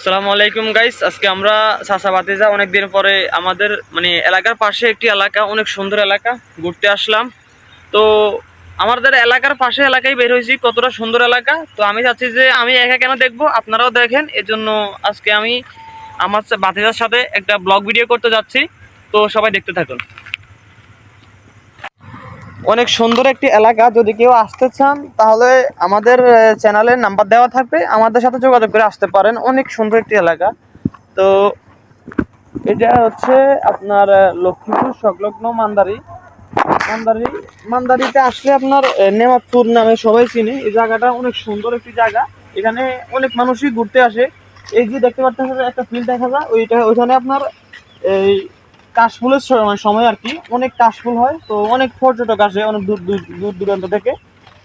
আসসালামু আলাইকুম গাইস। আজকে আমরা চাচা ভাতিজা অনেকদিন পরে আমাদের এলাকার পাশে একটি এলাকা, অনেক সুন্দর এলাকা ঘুরতে আসলাম। তো আমাদের এলাকার পাশে এলাকায় বের হয়েছি, কতটা সুন্দর এলাকা। তো আমি চাচ্ছি যে আমি একা কেন দেখবো, আপনারাও দেখেন। এজন্য আজকে আমি আমার ভাতিজার সাথে একটা ব্লগ ভিডিও করতে যাচ্ছি। তো সবাই দেখতে থাকুন। অনেক সুন্দর একটি এলাকা, যদি কেউ আসতে চান তাহলে আমাদের চ্যানেলের নাম্বার দেওয়া থাকবে, আমাদের সাথে যোগাযোগ করে আসতে পারেন। অনেক সুন্দর একটি এলাকা। তো এটা হচ্ছে আপনার লক্ষ্মীপুর সংলগ্ন মান্দারিতে আসলে আপনার নেমাতপুর নামে সবাই চিনে। এই জায়গাটা অনেক সুন্দর একটি জায়গা, এখানে অনেক মানুষই ঘুরতে আসে। এই যে দেখতে পাচ্ছেন একটা ফিল্ড দেখা যায়, ওইখানে আপনার এই কাশফুলের সময় আর কি, অনেক কাশফুল হয়। তো অনেক পর্যটক আসে অনেক দূর দূর দূরান্ত থেকে,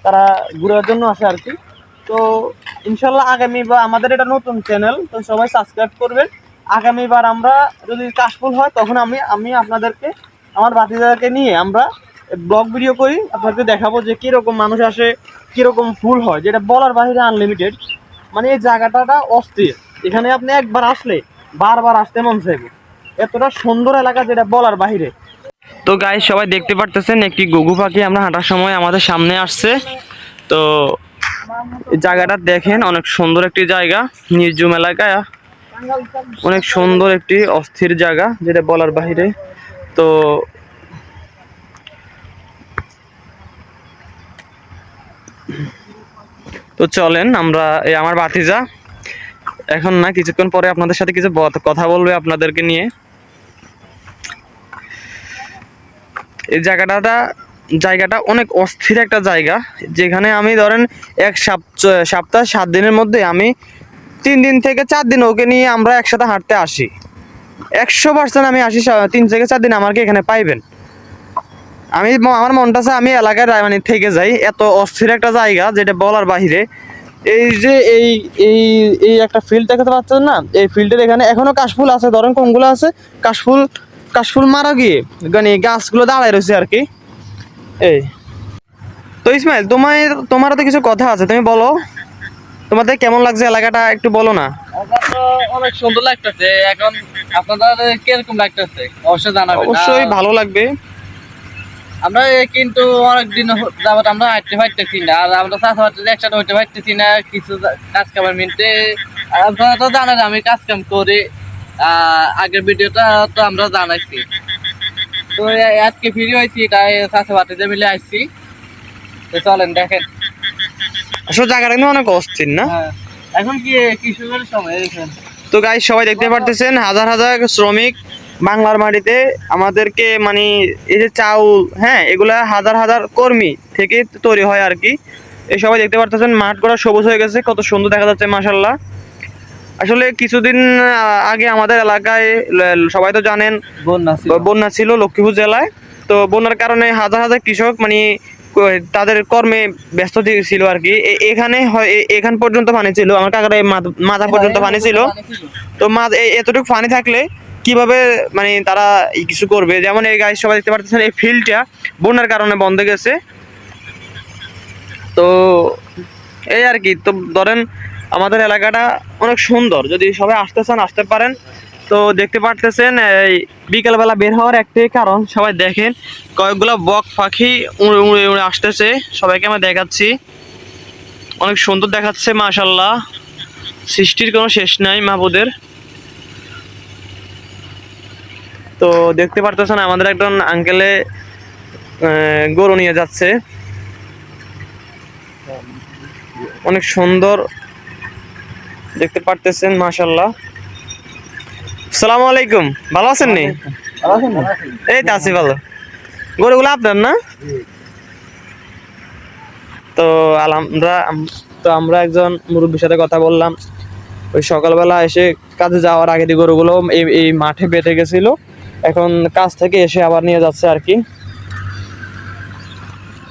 তারা ঘোরার জন্য আসে আর কি। তো ইনশাল্লাহ আগামীবার আমাদের এটা নতুন চ্যানেল, তো সবাই সাবস্ক্রাইব করবেন। আগামীবার আমরা যদি কাশফুল হয় তখন আমি আপনাদেরকে, আমার ভাতিজাকে নিয়ে আমরা ব্লগ ভিডিও করি, আপনাদেরকে দেখাবো যে কীরকম মানুষ আসে, কীরকম ফুল হয়, যেটা বলার বাইরে আনলিমিটেড। এই জায়গাটা অস্থির, এখানে আপনি একবার আসলে বারবার আসতে মন চাইবে, এতটা সুন্দর এলাকা যেটা বলার বাইরে। তো গাইস, সবাই দেখতে পারতেছেন একটি ঘুঘু পাখি আমরা হাঁটার সময় আমাদের সামনে আসছে। তো এই জায়গাটা দেখেন, অনেক সুন্দর একটি জায়গা, নির্জুম এলাকা, অনেক সুন্দর একটি অস্থির জায়গা যেটা বলার বাইরে। তো তো চলেন আমরা, আমার ভাতিজা এখন না, কিছুক্ষণ পরে আপনাদের সাথে কিছু কথা বলবে আপনাদেরকে নিয়ে। এই জায়গাটা অনেক অস্থির একটা জায়গা, যেখানে আমি ধরেন এক সপ্তাহ 7 দিনের মধ্যে আমি 3 দিন থেকে 4 দিন ওকে নিয়ে আমরা একসাথে হাঁটতে আসি। 100% আমি আসি 3 থেকে 4 দিন আমাকে এখানে পাইবেন। আমার মনটা চায় আমি এলাকায় থেকে যাই, এত অস্থির একটা জায়গা যেটা বলার বাহিরে। এই যে এই এই এই একটা ফিল্ড দেখাতে পাচ্ছেন না, এই ফিল্ডের এখানে এখনো কাশফুল আছে। ধরেন কোনগুলো আছে, কাশফুল মারা গিয়ে গাছগুলো দাঁড়ায় রয়েছে আর কি। এই তো ইসমাইল, তোমারও তো কিছু কথা আছে, তুমি বলো তোমাদের কেমন লাগছে এলাকাটা, একটু বলো না। অনেক সুন্দর লাগতেছে। এখন আপনাদের কিরকম লাগতেছে অবশ্যই জানাবেন। অবশ্যই ভালো লাগবে। আমরা কিন্তু অনেকদিন যাবত আমরা হাঁটতে পারতেছি না, আর আমরা চাষাবাদ একসাথে হইতে পারতেছি না কিছু কাজ কামের মিনতে। আপনারা তো জানেন আমি কাজ কাম করি, আগের ভিডিওটা তো আমরা জানাইছি। তো আজকে ফ্রি হয়েছি, তাই চাষাবাদে যে মিলে আসছি। তো চলেন দেখেন, আসলে জায়গাটা কিন্তু অনেক অস্থির না। এখন কি কৃষকের সময়। তো গাইস, সবাই দেখতে পারতেছেন হাজার হাজার শ্রমিক বাংলার মাটিতে আমাদেরকে এই যে চাউল, হ্যাঁ, এগুলা হাজার হাজার কর্মী থেকে তৈরি হয় আর কি। এই সবাই দেখতে পারতেছেন মাঠ গড়া সবুজ হয়ে গেছে, কত সুন্দর দেখা যাচ্ছে মাশাআল্লাহ। আসলে কিছুদিন আগে আমাদের এলাকায় সবাই তো জানেন বন্যা ছিল লক্ষ্মীপুর জেলায়। তো বন্যার কারণে হাজার হাজার কৃষক তাদের কর্মে ব্যস্ত ছিল আর কি। এখান পর্যন্ত পানি ছিল, আমার কাকার মাথা পর্যন্ত পানি ছিল। তো এতটুকু পানি থাকলে কিভাবে তারা কিছু করবে। যেমন এই গাছ সবাই দেখতে পাচ্ছেন, এই ফিল্ডটা বন্যার কারণে বন্ধ গেছে। তো এই আর কি। তো ধরেন আমাদের এলাকাটা অনেক সুন্দর, যদি সবাই আসতে চান আসতে পারেন। তো দেখতে পারতেছেন এই বিকেলবেলা বের হওয়ার একটাই কারণ, সবাই দেখেন কয়েকগুলো বক পাখি উড়ে উড়ে উড়ে আসতেছে, সবাইকে আমরা দেখাচ্ছি। অনেক সুন্দর দেখাচ্ছে মাশাআল্লাহ, সৃষ্টির কোনো শেষ নাই মাহবুদের। তো দেখতে পারতেছেন আমাদের একজন আঙ্কেলে গরু নিয়ে যাচ্ছে, অনেক সুন্দর দেখতে পারতেছেন মাশাআল্লাহ। আসসালামু আলাইকুম, ভালো আছেন নি? এই তো আছি ভালো। গরুগুলো আপনার না? তো আমরা একজন মুরব্বীর সাথে কথা বললাম। ওই সকালবেলা এসে কাজে যাওয়ার আগে গরুগুলো এই মাঠে বেঁধে গেছিল, এখন কাজ থেকে এসে আবার নিয়ে যাচ্ছে আর কি।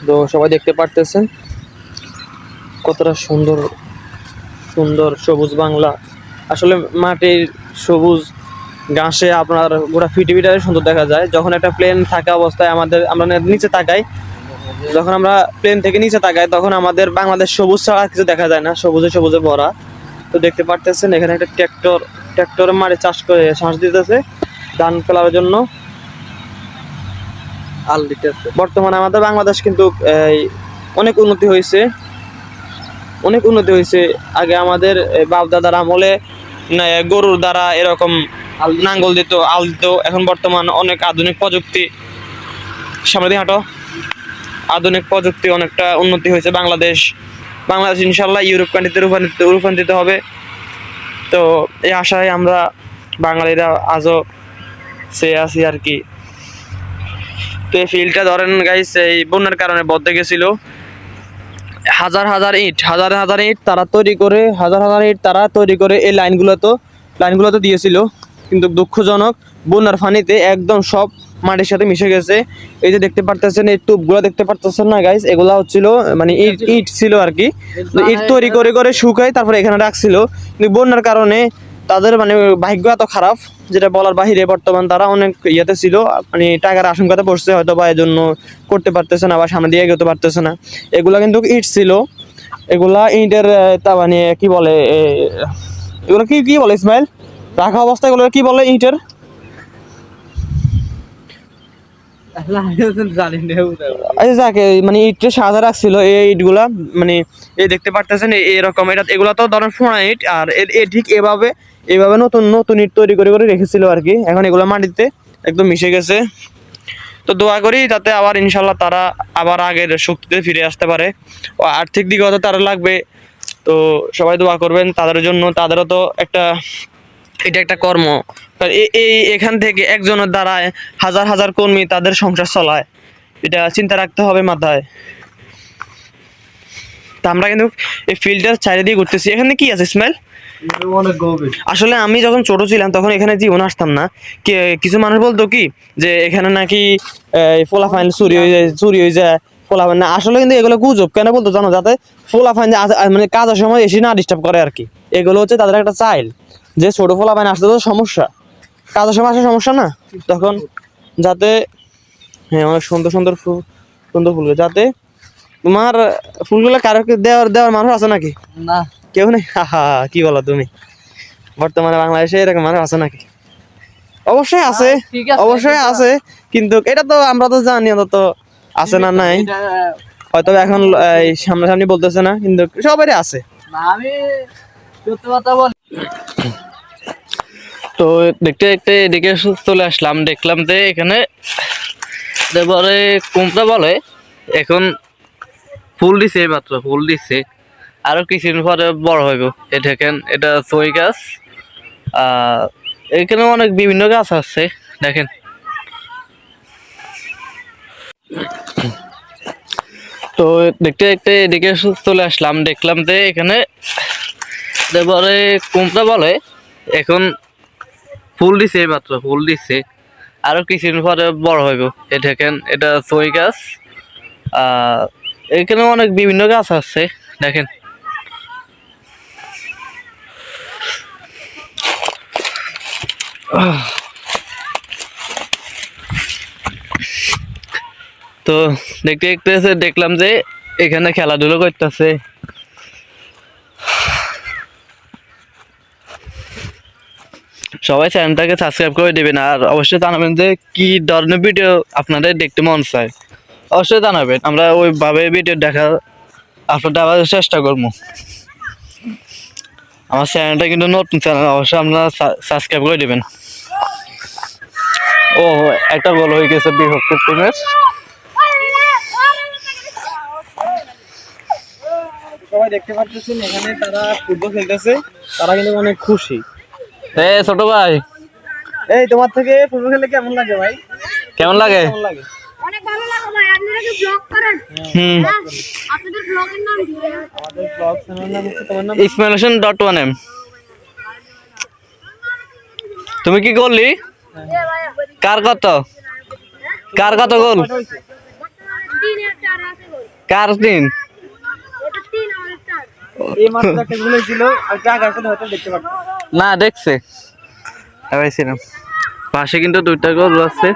তো সবাই দেখতে পারতেছেন কতটা সুন্দর সুন্দর সবুজ বাংলা। আসলে মাটির সবুজ ঘাসে আপনার গোটা ফিটিফিটারে সুন্দর দেখা যায়। যখন একটা প্লেন থাকা অবস্থায় আমরা নিচে তাকাই, যখন আমরা প্লেন থেকে নিচে তাকাই তখন আমাদের বাংলাদেশ সবুজ ছাড়া কিছু দেখা যায় না, সবুজে সবুজে ভরা। তো দেখতে পারতেছেন এখানে একটা ট্র্যাক্টরের মাঠে চাষ দিতেছে ধান ফেলার জন্য। আল দিতেছে। বর্তমানে আমাদের বাংলাদেশ কিন্তু অনেক উন্নতি হয়েছে। আগে আমাদের বাপ দাদার আমলে গরুর দ্বারা এরকম নাঙ্গল দিত, আল দিত। এখন বর্তমান অনেক আধুনিক প্রযুক্তি, সামনে দিয়ে হাঁটো, আধুনিক প্রযুক্তি অনেকটা উন্নতি হয়েছে। বাংলাদেশ ইনশাল্লাহ ইউরোপ কান্ট্রিতে রূপান্তরিত হবে। তো এই আশায় আমরা বাঙালিরা আজও চেয়ে আছি আর কি। তো এই ফিল্ডটা ধরেন গাইস, এই বন্যার কারণে বদলে গেছিল। হাজার হাজার ইট তারা তৈরি করে এই লাইনগুলোতে দিয়েছিল, কিন্তু দুঃখজনক বন্যার পানিতে একদম সব মাটির সাথে মিশে গেছে। এই যে দেখতে পারতেছেন এই টুপগুলো দেখতে পারতেছেন না গাইস, এগুলা হচ্ছিল মানে ইট ছিল আর কি। ইট তৈরি করে শুকায় তারপরে এখানে রাখছিল, কিন্তু বন্যার কারণে তাদের মানে ভাগ্য এত খারাপ যেটা বলার বাহিরে। বর্তমান তারা অনেক ইয়েতে ছিল, মানে টাকার আশঙ্কাতে পড়ছে হয়তো, বা এই জন্য করতে পারতেছে না বা সামনে দিয়ে এগোতে পারতেছে না। এগুলা কিন্তু ইট ছিল, এগুলা ইটের তা মানে কি বলে, এগুলো কি বলে ইসমাইল, রাখা অবস্থা এগুলো কি বলে ইটের? আচ্ছা যাকে মানে ইটটা সাজা রাখছিল এই ইটগুলা, মানে এই দেখতে পারতেছেন এরকম এগুলা তো ধরেন ফোড়া ইট, আর ঠিক এভাবে নতুন ইট তৈরি করে রেখেছিল আর কি। এখন এগুলা মাটিতে একদম মিশে গেছে। তো দোয়া করি যাতে আবার ইনশাল্লাহ তারা আবার আগের শক্তিতে ফিরে আসতে পারে। ও আর্থিক দিকে হয়তো তারা লাগবে, তো সবাই দোয়া করবেন তাদের জন্য। তাদেরও তো এটা একটা কর্ম। এখান থেকে একজনের দ্বারা হাজার হাজার কর্মী তাদের সংসার চলায়, এটা চিন্তা রাখতে হবে মাথায়। তা আমরা কিন্তু এই ফিল্ডটার চারিদিকে ঘুরতেছি। এখানে কি আছে ইসমাইল? আসলে আমি যখন ছোট ছিলাম তখন এখানে জীবন আসতাম না। কিছু মানুষ বলতো কি যে এখানে নাকি পোলাপাইন চুরি হয়ে যায় পোলাপাইন না। আসলে কিন্তু এগুলো গুজব। কেন বলতো জানো? যাতে পোলাপাইন মানে কাজের সময় এসে না ডিস্টার্ব করে আর কি। এগুলো হচ্ছে তাদের একটা চাইল, যে ছোট পোলাপাইন আসতে তো সমস্যা, কাজের সময় আসে সমস্যা না, তখন যাতে হ্যাঁ অনেক সুন্দর ফুল, যাতে তোমার ফুলগুলো কারো দেওয়ার মানুষ আছে নাকি? না, কেউ নেই। কি বলো তুমি? বর্তমানে বাংলাদেশে এরকম মানুষ আছে নাকি? অবশ্যই আছে, অবশ্যই আছে, কিন্তু এটা তো আমরা তো জানি অন্তত আছে না নাই, হয়তো এখন সামনাসামনি বলতেছে না, কিন্তু সবারই আছে। আমি সত্যি কথা বলি। তো দেখতে দেখতে এদিকে চলে আসলাম, দেখলাম যে এখানে এবারে কোনটা বলে এখন ফুল দিছে, মাত্র ফুল দিছে, আরো কিছুদিন পরে বড় হইব। এ দেখেন এটা সই গাছ, এখানে অনেক বিভিন্ন গাছ আছে দেখেন। তো দেখতে দেখতে এদিকে চলে আসলাম, দেখলাম যে এখানে এবারে কোনটা বলে এখন ফুল দিছে, মাত্র ফুল দিছে, আরো কিছুদিন পরে বড় হইব। এ দেখেন এটা সই গাছ, এখানে অনেক বিভিন্ন গাছ আছে দেখেন। তো দেখতে দেখতে দেখলাম যে এখানে খেলাধুলো করতেছে। সবাই চ্যানেলটাকে সাবস্ক্রাইব করে দিবেন, আর অবশ্যই জানাবেন যে কি ধরনের ভিডিও আপনাদের দেখতে মন চায়, অবশ্যই জানাবেন। আমরা ওইভাবে ভিডিও দেখার আপনাদের আবার চেষ্টা করবো। আমার চ্যানেলটা কিন্তু নতুন চ্যানেল, অবশ্যই আপনারা সাবস্ক্রাইব করে দিবেন। ও একটা গোল হয়ে গেছে বিভক্ত টিমের। সবাই দেখতে পাচ্ছেন এখানে তারা ফুটবল খেলতেছে, তারা কিন্তু অনেক খুশি। ছোট ভাই, এই তোমার থেকে ফুটবল খেললে কেমন লাগে ভাই? কেমন লাগে? অনেক ভালো লাগে ভাই। আপনারা কি ব্লগ করেন? আপনাদের ব্লগের নাম কি? আমাদের ব্লগ চ্যানেলের নাম হচ্ছে, তোমার নাম? ismailation.1m। তুমি কি করলি? কার কত গোল? 3 আর 4 আছে গোল। কার 3? এটা 3 আমাদের 4। এই মাত্র একটা গোল হয়েছিল, আর টাকা আসলে হয়তো দেখতে পারতো না, দেখছে পাইছিলাম। পাশে কিন্তু 2টা গোল আছে।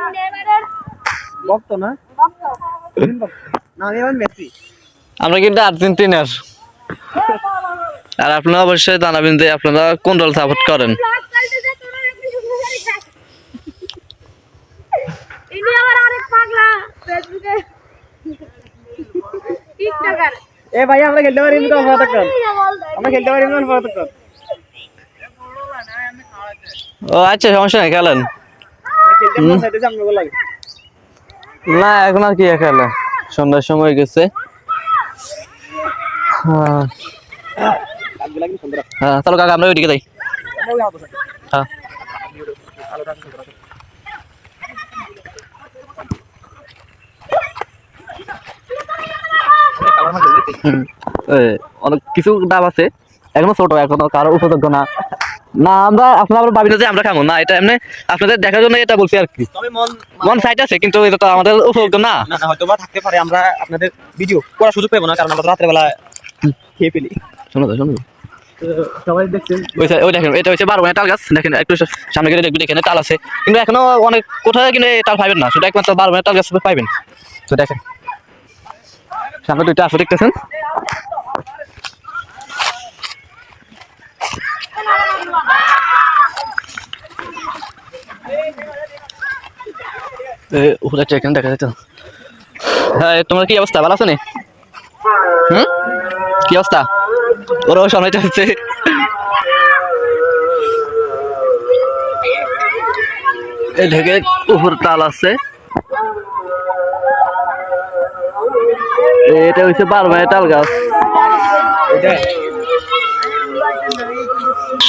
বক্ত না না, আমি এখন মেসি। আমরা কিন্তু আর্জেন্টিনার। আর আপনারা অবশ্যই জানাবেন যে আপনারা কোন দল সাপোর্ট করেন। ব্লগ চালতেছে তোরা একটু শুরু করিস ইনি আবার আরেক পাগলা ফেসবুকে টিকটকার এ ভাই আমরা খেলতে পারি না, অপরাধ কর। আমরা খেলতে পারি না, অপরাধ কর। ও আচ্ছা, সমস্যা নেই, খেলেন। খেলতে মন চাইতেছে আপনাকে লাগে। না এখন আর কি খেলে, সন্ধ্যার সময় গেছে। হ্যাঁ হ্যাঁ, চলো কাকা আমরা ওইদিকে যাই। হ্যাঁ অনেক কিছু ডাব আছে এখনো ছোট, এখনো কারো উপযোগ্য না। না আমরা আপনারা ভাবি না যে আমরা খাবো না, এটা এমনি আপনাদের দেখার জন্য এটা বলছি আর কি। তবে মন মন সাইড আছে, কিন্তু এটা তো আমাদের উপযোগ্য না। না না, হয়তো বা থাকতে পারে, আমরা আপনাদের ভিডিও করার সুযোগ পাবো না, কারণ আমরা রাতের বেলা খেয়ে ফেলি। শোনো তো, শোনো তো সবাই দেখছেন ওই দেখেন, এটা হচ্ছে 12 মাইল তাল গাছ। দেখেন একটু সামনে গেলে দেখবেন এখানে তাল আছে, কিন্তু এখনো অনেক কোথায় কিন্তু এই তাল পাইবেন না, শুধু একমাত্র 12 মাইল তাল গাছ পাইবেন। তো দেখেন সামনে দুইটা আছে, দেখতেছেন। উপরে এখানে দেখা যাচ্ছে। হ্যাঁ, তোমার কি অবস্থা, ভালো আছো নি? কি অবস্থা? ওরাও সামনে যাচ্ছে। এই ঢেকে উপর তাল আছে, এটা হচ্ছে 12 মাইল তাল গাছ।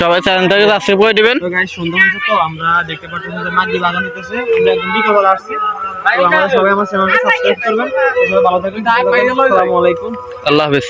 সবাই চ্যানেলটাকে সাবস্ক্রাইব করে দিবেন। তো গাইস, সুন্দর হয়েছে। তো আমরা দেখতে পাচ্ছি যে মাগরি বাগান দিতেছে, আমরা একদম বিকেলবেলা আসছি। তো আমরা সবাই আমার চ্যানেলকে সাবস্ক্রাইব করবেন। সবাই ভালো থাকবেন। আসসালামু আলাইকুম। আল্লাহ হাফেজ।